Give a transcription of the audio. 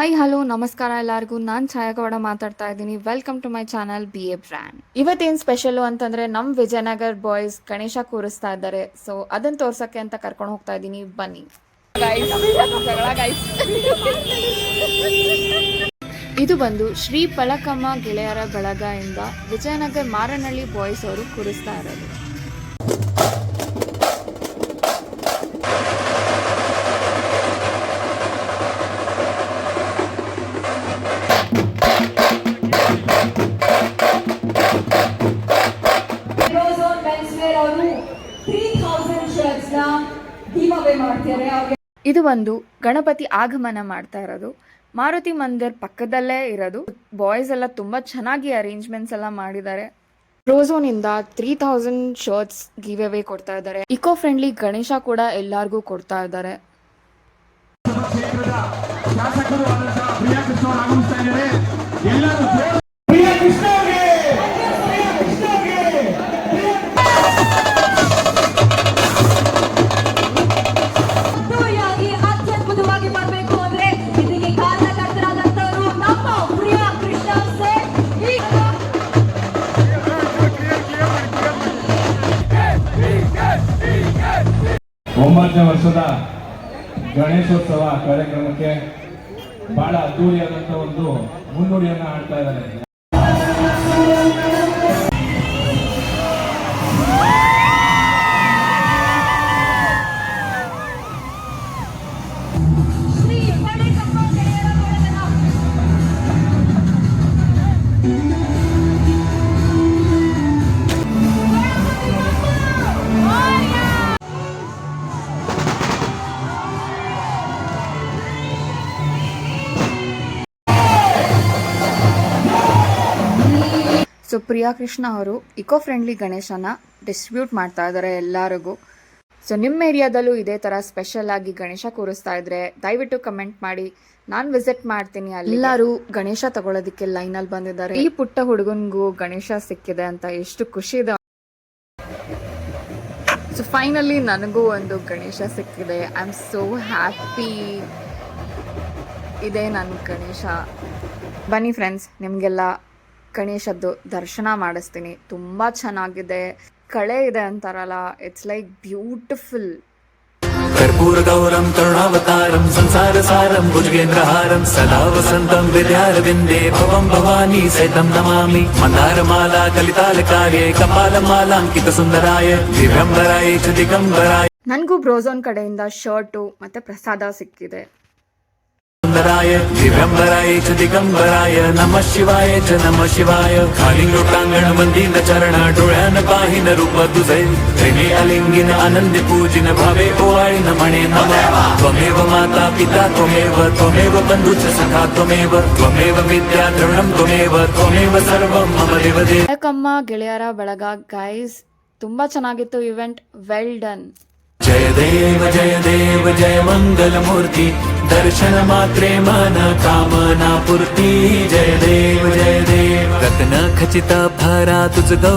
Hi hello ನಮಸ್ಕಾರ ಎಲ್ಲರಿಗೂ. ನಾನು ಛಾಯಾಗೌಡ ಮಾತಾಡ್ತಾ ಇದ್ದೀನಿ. Welcome to my channel BA brand. ಇವತ್ತೇನು ಸ್ಪೆಷಲು ಅಂತಂದರೆ ನಮ್ಮ ವಿಜಯನಗರ್ ಬಾಯ್ಸ್ ಗಣೇಶ ಕೂರಿಸ್ತಾ ಇದ್ದಾರೆ. ಸೊ ಅದನ್ನು ತೋರ್ಸೋಕ್ಕೆ ಅಂತ ಕರ್ಕೊಂಡು ಹೋಗ್ತಾ ಇದ್ದೀನಿ, ಬನ್ನಿ. ಇದು ಬಂದು ಶ್ರೀ ಪಳಕಮ್ಮ ಗೆಳೆಯರ ಬಳಗ ಇಂದ ವಿಜಯನಗರ ಮಾರನಹಳ್ಳಿ ಬಾಯ್ಸ್ ಅವರು ಕೂರಿಸ್ತಾ ಇರೋದು. ಇದು ಒಂದು ಗಣಪತಿ ಆಗಮನ ಮಾಡ್ತಾ ಇರೋದು. ಮಾರುತಿ ಮಂದಿರ್ ಪಕ್ಕದಲ್ಲೇ ಇರೋದು. ಬಾಯ್ಸ್ ಎಲ್ಲ ತುಂಬಾ ಚೆನ್ನಾಗಿ ಅರೇಂಜ್ಮೆಂಟ್ಸ್ ಎಲ್ಲ ಮಾಡಿದ್ದಾರೆ. ರೋಝೋನ್ ಇಂದ 3000 ಶರ್ಟ್ಸ್ ಗಿವ್ ಅವೇ ಕೊಡ್ತಾ ಇದ್ದಾರೆ. ಇಕೋ ಫ್ರೆಂಡ್ಲಿ ಗಣೇಶ ಕೂಡ ಎಲ್ಲರಿಗೂ ಕೊಡ್ತಾ ಇದ್ದಾರೆ. ಒಂಬತ್ತನೇ ವರ್ಷದ ಗಣೇಶೋತ್ಸವ ಕಾರ್ಯಕ್ರಮಕ್ಕೆ ಬಹಳ ಅದ್ದೂರಿಯಾದಂಥ ಒಂದು ಮುನ್ನುಡಿಯನ್ನು ಆಡ್ತಾ ಇದ್ದಾರೆ. ಸೊ ಪ್ರಿಯಾ ಕೃಷ್ಣ ಅವರು ಇಕೋ ಫ್ರೆಂಡ್ಲಿ ಗಣೇಶನ ಡಿಸ್ಟ್ರಿಬ್ಯೂಟ್ ಮಾಡ್ತಾ ಇದ್ದಾರೆ ಎಲ್ಲರಿಗೂ. ಸೊ ನಿಮ್ಮ ಏರಿಯಾದಲ್ಲೂ ಇದೇ ಥರ ಸ್ಪೆಷಲ್ ಆಗಿ ಗಣೇಶ ಕೂರಿಸ್ತಾ ಇದ್ರೆ ದಯವಿಟ್ಟು ಕಮೆಂಟ್ ಮಾಡಿ, ನಾನು ವಿಸಿಟ್ ಮಾಡ್ತೀನಿ. ಎಲ್ಲರೂ ಗಣೇಶ ತಗೊಳ್ಳೋದಕ್ಕೆ ಲೈನಲ್ಲಿ ಬಂದಿದ್ದಾರೆ. ಈ ಪುಟ್ಟ ಹುಡುಗನಿಗೂ ಗಣೇಶ ಸಿಕ್ಕಿದೆ ಅಂತ ಎಷ್ಟು ಖುಷಿ ಇದೆ. ಸೊ ಫೈನಲಿ ನನಗೂ ಒಂದು ಗಣೇಶ ಸಿಕ್ಕಿದೆ. I am so happy. ಇದೆ ನನ್ನ ಗಣೇಶ. ಬನ್ನಿ ಫ್ರೆಂಡ್ಸ್, ನಿಮಗೆಲ್ಲ ಗಣೇಶದ್ದು ದರ್ಶನ ಮಾಡಿಸ್ತೀನಿ. ತುಂಬ ಚೆನ್ನಾಗಿದೆ. ಕಳೆ ಇದೆ ಅಂತಾರಲ್ಲ, ಇಟ್ಸ್ ಲೈಕ್ ಬ್ಯೂಟಿಫುಲ್. कर्पूर गौरम करुणावतारम संसार सारम भुजगेन्द्रहारम सदा वसंतम विद्यारविंदे भवम भवानी सहितं नमामि. मंदारमाला कलितालकार्ये कपालमालांकित सुंदराय दिव्यंबराय च दिगंबराय. ನನಗೂ ಬ್ರೋಝೋನ್ ಕಡೆಯಿಂದ ಶರ್ಟು ಮತ್ತೆ ಪ್ರಸಾದ ಸಿಕ್ಕಿದೆ. सुंदराय दिव्यंबराय च दिगंबराय नमः शिवाय च नमः शिवाय. खाली लोटांगण वंदीन चरण डोळ्यान पाहिन रूप तुझे प्रेमे अलिंगिन आनंद पूजिन भावे ओवाळीन म्हणे नमः. त्वमेव माता पिता त्वमेव त्वमेव बंधुच सखा त्वमेव त्वमेव विद्या द्रवणं त्वमेव त्वमेव सर्वं मम देवदेव. ಪಳಕಮ್ಮ ಗೆಳೆಯರ ಬಳಗ ಗೈಸ್, ತುಂಬಾ ಚೆನ್ನಾಗಿತ್ತು ಇವೆಂಟ್. Well done. जय देव जय मंगल मूर्ति दर्शन मात्रे मन कामना पूर्ती. जय देव रत्न खचित भरा तुझ गौ